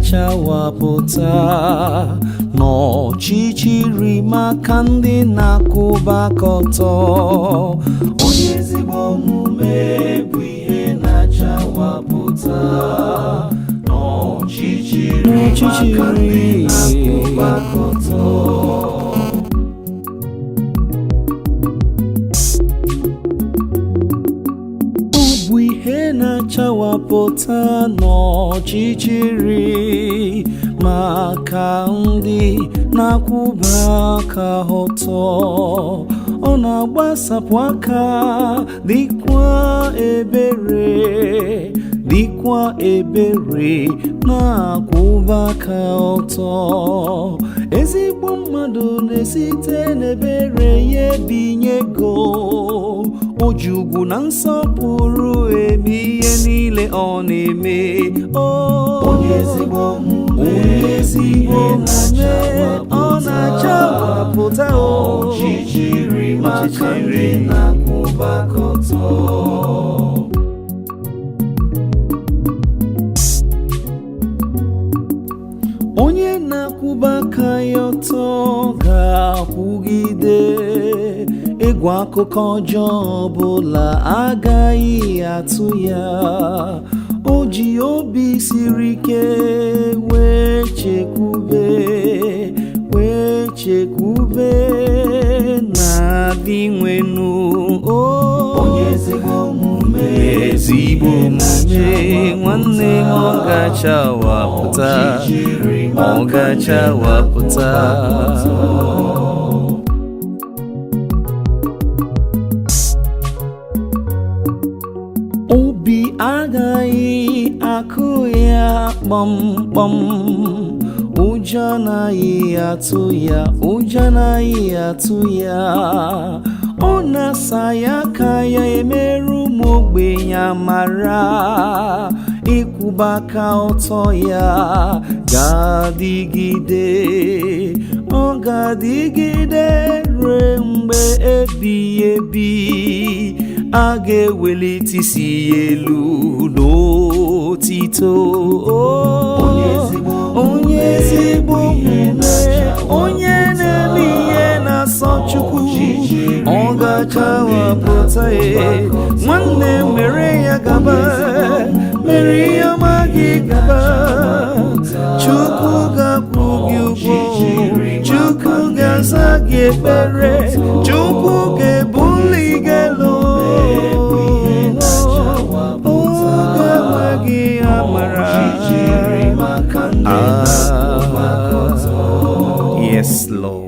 na-achawaputa n'ọchịchịrị maka ndị na-akwụba aka ọtọ. Onye ezigbo omume bụ ihe na-achawaputa n'ọchịchịrị maka ndị na-akwụba aka ọtọ. Ihe na-achawaputa n'ọchịchịrị maka ndị na-akwụba aka ọtọ. Ọ na-agbasapụ aka dịkwa ebere na-akwụba aka ọtọ. Ezigbo mmadụ na-esite n'ebere ya ebinye ego, o ji ugwu na nsọpụrụ eme ihe niile ọ na-eme. Onye ezigbo omume ọ na-achawaputa ọchịchịrị maka ndị na-akwụba aka ọtọ. Onye na-akwụba aka ya ọtọ ga-akwụgide, egwu akụkọ ọjọọ ọbụla agaghị atụ ya. O ji obi siri ike wee chekwube na-adị nwenu. Onye ezigbo omume nwanne m ọ ga-achawaputa. Obi agaghị akụ ya kpọmkpọm, ụjọ anaghị atụ ya. Ọ na-asa ya aka ya emerụ ụmụ ogbenye amara. Ịkwụba aka ọtọ ya ọ ga-adịgide ruo mgbe ebighị ebi. A ga-ewelite isi ya elu n'otito. Onye ezigbo omume, onye na-eme ihe na-asọ Chukwu, ọ ga-achawaputa ya. Nwanne mere ya gaba, mere ihe ọma gị gaba. Chukwu ga-akwụ gị ụgwọ, Chukwu ga-aza gị ekpere, Chukwu ga-ebuli gị elu. Yes, Lord.